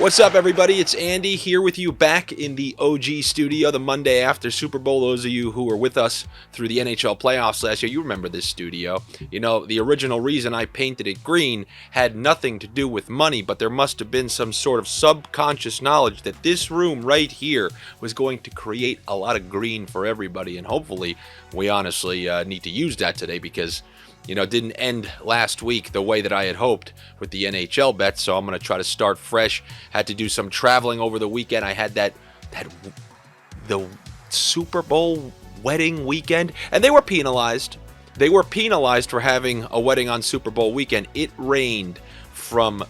What's up, everybody? It's Andy here with you back in the OG studio the Monday after Super Bowl. Those of you who were with us through the NHL playoffs last year, you remember this studio. You know, the original reason I painted it green had nothing to do with money, but there must have been some sort of subconscious knowledge that this room right here was going to create a lot of green for everybody, and hopefully we honestly need to use that today because it didn't end last week the way that I had hoped with the NHL bets, so I'm going to try to start fresh. Had to do some traveling over the weekend. I had the Super Bowl wedding weekend, and they were penalized. They were penalized for having a wedding on Super Bowl weekend. It rained from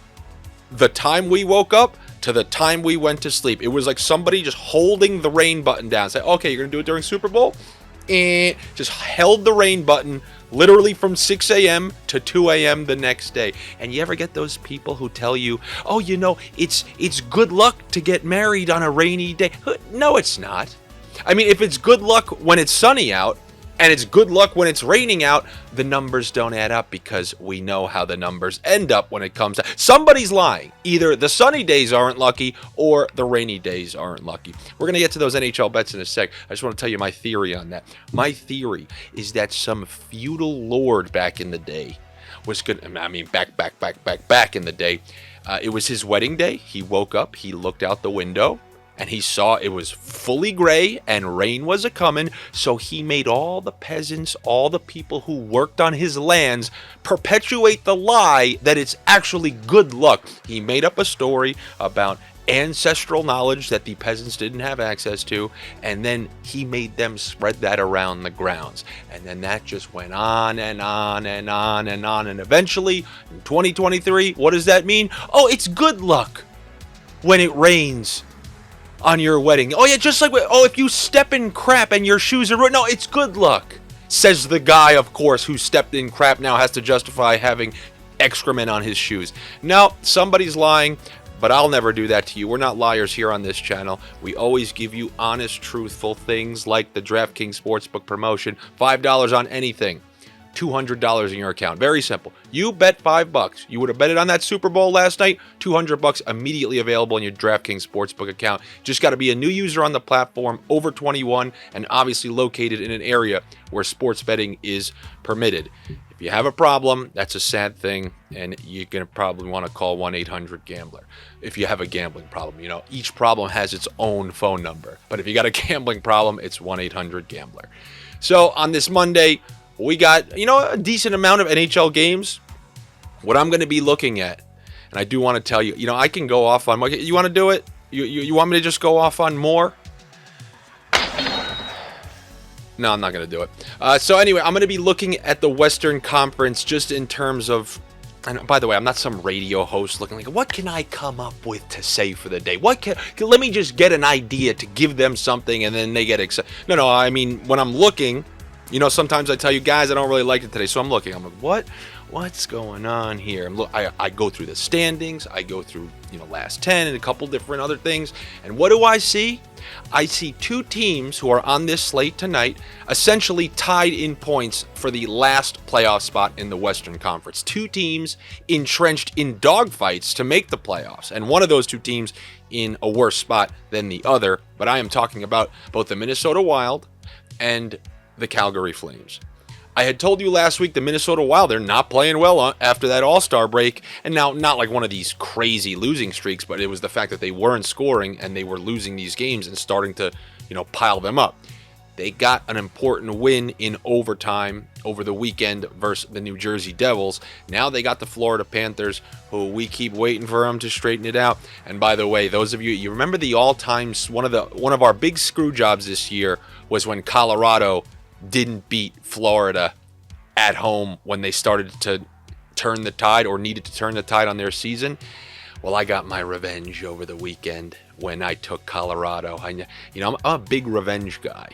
the time we woke up to the time we went to sleep. It was like somebody just holding the rain button down. Say, okay, you're going to do it during Super Bowl? And just held the rain button literally from 6 a.m. to 2 a.m. the next day. And you ever get those people who tell you, oh, it's good luck to get married on a rainy day? No, it's not. I mean, if it's good luck when it's sunny out, and it's good luck when it's raining out, the numbers don't add up because we know how the numbers end up when it comes to... Somebody's lying. Either the sunny days aren't lucky or the rainy days aren't lucky. We're going to get to those NHL bets in a sec. I just want to tell you my theory on that. My theory is that some feudal lord back in the day was good. I mean, back in the day, it was his wedding day. He woke up, he looked out the window, and he saw it was fully gray and rain was a-coming, so he made all the peasants, all the people who worked on his lands, perpetuate the lie that it's actually good luck. He made up a story about ancestral knowledge that the peasants didn't have access to, and then he made them spread that around the grounds. And then that just went on and on and on and on, and eventually, in 2023, what does that mean? Oh, it's good luck when it rains on your wedding. Oh yeah, just like, if you step in crap and your shoes are ruined. No, it's good luck, says the guy, of course, who stepped in crap now has to justify having excrement on his shoes. No, somebody's lying, but I'll never do that to you. We're not liars here on this channel. We always give you honest, truthful things like the DraftKings Sportsbook promotion. $5 on anything, $200 in your account. Very simple. You bet $5. You would have bet it on that Super Bowl last night. $200 immediately available in your DraftKings Sportsbook account. Just got to be a new user on the platform, over 21, and obviously located in an area where sports betting is permitted. If you have a problem, that's a sad thing, and you're going to probably want to call 1-800-GAMBLER. If you have a gambling problem, each problem has its own phone number. But if you got a gambling problem, it's 1-800-GAMBLER. So on this Monday, we got, a decent amount of NHL games. What I'm going to be looking at, and I do want to tell you, I can go off on... You want to do it? You want me to just go off on more? No, I'm not going to do it. So anyway, I'm going to be looking at the Western Conference just in terms of... And by the way, I'm not some radio host looking like, what can I come up with to say for the day? Let me just get an idea to give them something and then they get excited. No, I mean, when I'm looking... sometimes I tell you guys I don't really like it today, so I'm looking. I'm like, what's going on here? I go through the standings. I go through, last 10 and a couple different other things. And what do I see? I see two teams who are on this slate tonight essentially tied in points for the last playoff spot in the Western Conference. Two teams entrenched in dogfights to make the playoffs, and one of those two teams in a worse spot than the other. But I am talking about both the Minnesota Wild and the Calgary Flames. I had told you last week the Minnesota Wild, they're not playing well after that All-Star break, and now not like one of these crazy losing streaks, but it was the fact that they weren't scoring and they were losing these games and starting to, pile them up. They got an important win in overtime over the weekend versus the New Jersey Devils. Now they got the Florida Panthers, who we keep waiting for them to straighten it out. And by the way, those of you remember the all-time one of our big screw jobs this year was when Colorado didn't beat Florida at home when they started to turn the tide or needed to turn the tide on their season. Well, I got my revenge over the weekend when I took Colorado. I'm a big revenge guy.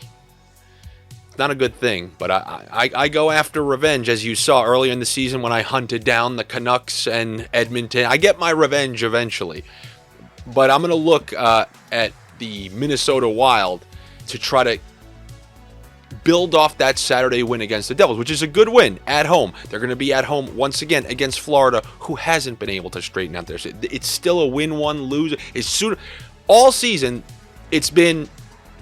It's not a good thing, but I go after revenge, as you saw earlier in the season when I hunted down the Canucks and Edmonton. I get my revenge eventually. But I'm going to look at the Minnesota Wild to try to build off that Saturday win against the Devils, which is a good win at home. They're going to be at home once again against Florida, who hasn't been able to straighten out their... It's still a win one, lose. It's soon. All season, it's been,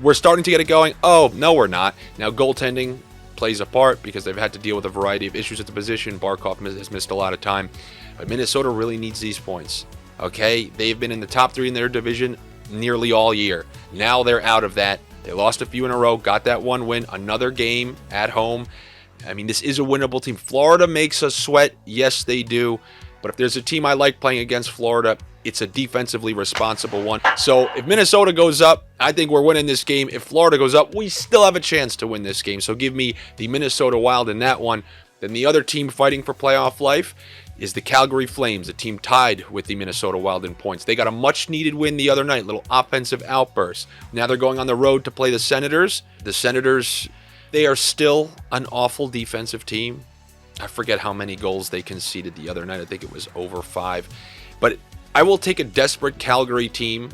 we're starting to get it going. Oh, no, we're not. Now, goaltending plays a part because they've had to deal with a variety of issues at the position. Barkov has missed a lot of time. But Minnesota really needs these points. Okay? They've been in the top 3 in their division nearly all year. Now they're out of that. They lost a few in a row, got that one win, another game at home. I mean, this is a winnable team. Florida makes us sweat. Yes, they do. But if there's a team I like playing against Florida, it's a defensively responsible one. So if Minnesota goes up, I think we're winning this game. If Florida goes up, we still have a chance to win this game. So give me the Minnesota Wild in that one. Then the other team fighting for playoff life is the Calgary Flames, a team tied with the Minnesota Wild in points. They got a much-needed win the other night, little offensive outburst. Now they're going on the road to play the Senators. The Senators, they are still an awful defensive team. I forget how many goals they conceded the other night. I think it was over 5. But I will take a desperate Calgary team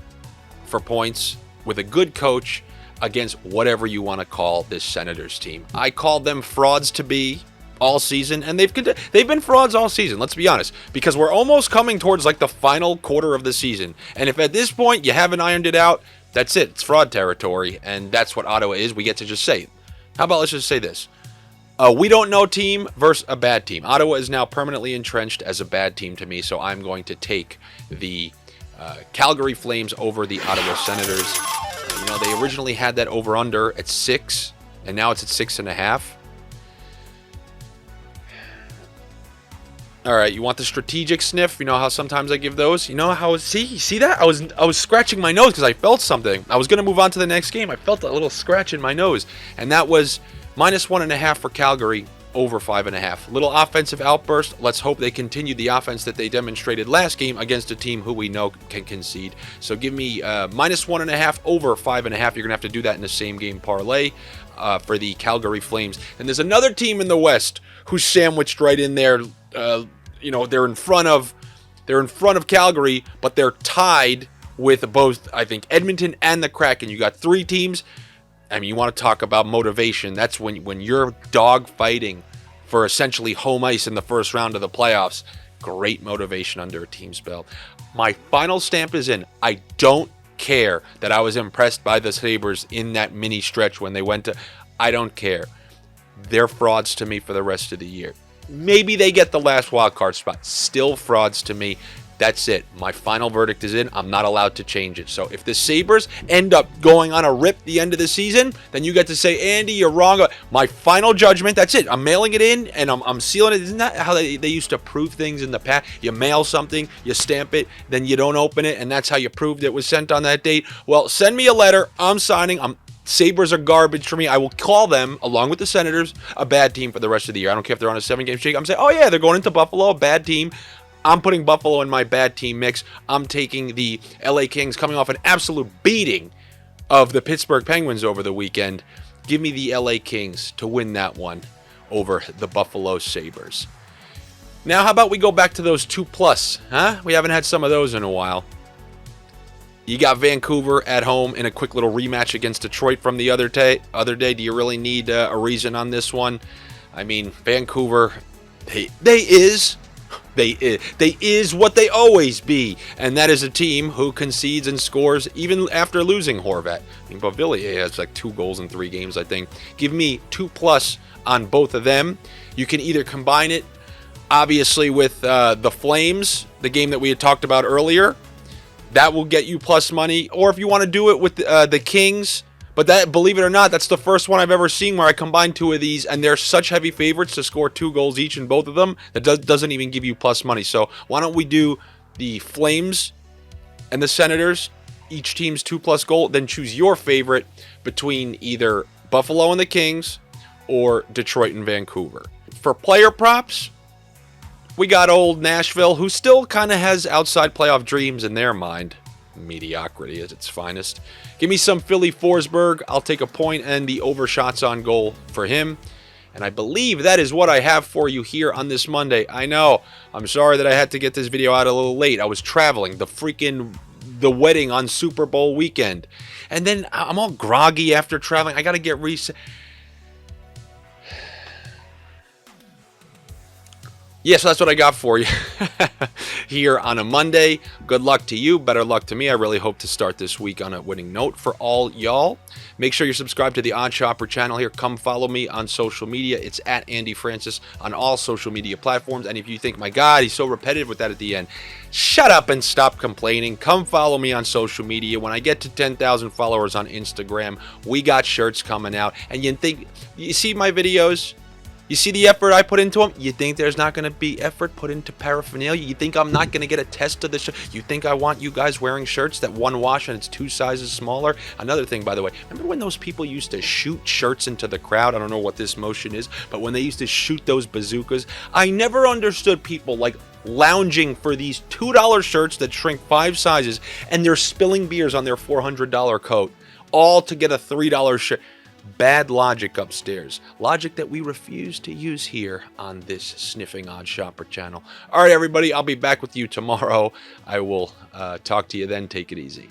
for points with a good coach against whatever you want to call this Senators team. I call them frauds to be all season, and they've been frauds all season, let's be honest, because we're almost coming towards like the final quarter of the season, and if at this point you haven't ironed it out, that's it. It's fraud territory, and that's what Ottawa is. We get to just say, how about let's just say this, we don't know team versus a bad team. Ottawa is now permanently entrenched as a bad team to me, so I'm going to take the Calgary Flames over the Ottawa Senators. You know, they originally had that over-under at 6, and now it's at 6.5. All right, you want the strategic sniff? You know how sometimes I give those? You know how, see that? I was scratching my nose because I felt something. I was going to move on to the next game. I felt a little scratch in my nose. And that was -1.5 for Calgary, over 5.5. Little offensive outburst. Let's hope they continue the offense that they demonstrated last game against a team who we know can concede. So give me -1.5 over 5.5. You're going to have to do that in the same game parlay for the Calgary Flames. And there's another team in the West who's sandwiched right in there. You know, they're in front of Calgary, but they're tied with both, I think, Edmonton and the Kraken. You got 3 teams. I mean, you want to talk about motivation. That's when you're dog fighting for essentially home ice in the first round of the playoffs. Great motivation under a team's belt. My final stamp is in. I don't care that I was impressed by the Sabres in that mini stretch when they went to. I don't care. They're frauds to me for the rest of the year. Maybe they get the last wild card spot. Still frauds to me. That's it. My final verdict is in. I'm not allowed to change it. So if the Sabres end up going on a rip the end of the season, then you get to say, Andy, you're wrong. My final judgment, that's it. I'm mailing it in, and I'm sealing it. Isn't that how they used to prove things in the past? You mail something, you stamp it, then you don't open it, and that's how you proved it was sent on that date. Well, send me a letter. I'm signing. Sabres are garbage for me. I will call them, along with the Senators, a bad team for the rest of the year. I don't care if they're on a 7-game streak. I'm saying, oh yeah, they're going into Buffalo, a bad team. I'm putting Buffalo in my bad team mix. I'm taking the LA Kings coming off an absolute beating of the Pittsburgh Penguins over the weekend. Give me the LA Kings to win that one over the Buffalo Sabres. Now, how about we go back to those 2+, huh? We haven't had some of those in a while. You got Vancouver at home in a quick little rematch against Detroit from the other day. Do you really need a reason on this one? I mean, Vancouver, they is what they always be, and that is a team who concedes and scores even after losing Horvat. I mean, Beauvillier has like 2 goals in 3 games, I think. Give me 2+ on both of them. You can either combine it, obviously, with the Flames, the game that we had talked about earlier. That will get you plus money. Or if you want to do it with the Kings. But that, believe it or not, that's the first one I've ever seen where I combined 2 of these, and they're such heavy favorites to score 2 goals each in both of them that doesn't even give you plus money. So why don't we do the Flames and the Senators, each team's 2+ goal, then choose your favorite between either Buffalo and the Kings or Detroit and Vancouver. For player props, we got old Nashville, who still kind of has outside playoff dreams in their mind. Mediocrity at its finest. Give me some Philly Forsberg. I'll take a point and the overshots on goal for him. And I believe that is what I have for you here on this Monday. I know. I'm sorry that I had to get this video out a little late. I was traveling. The wedding on Super Bowl weekend. And then I'm all groggy after traveling. I got to get reset. Yeah, so that's what I got for you here on a Monday. Good luck to you. Better luck to me. I really hope to start this week on a winning note for all y'all. Make sure you're subscribed to the OddsShopper channel here. Come follow me on social media. It's at Andy Francis on all social media platforms. And if you think, my God, he's so repetitive with that at the end, shut up and stop complaining. Come follow me on social media. When I get to 10,000 followers on Instagram, we got shirts coming out. And you see my videos? You see the effort I put into them? You think there's not going to be effort put into paraphernalia? You think I'm not going to get a test of the shirt? You think I want you guys wearing shirts that one wash and it's 2 sizes smaller? Another thing, by the way, remember when those people used to shoot shirts into the crowd? I don't know what this motion is, but when they used to shoot those bazookas, I never understood people like lounging for these $2 shirts that shrink 5 sizes and they're spilling beers on their $400 coat, all to get a $3 shirt. Bad logic upstairs. Logic that we refuse to use here on this Sniffing OddsShopper channel. All right, everybody, I'll be back with you tomorrow. I will talk to you then. Take it easy.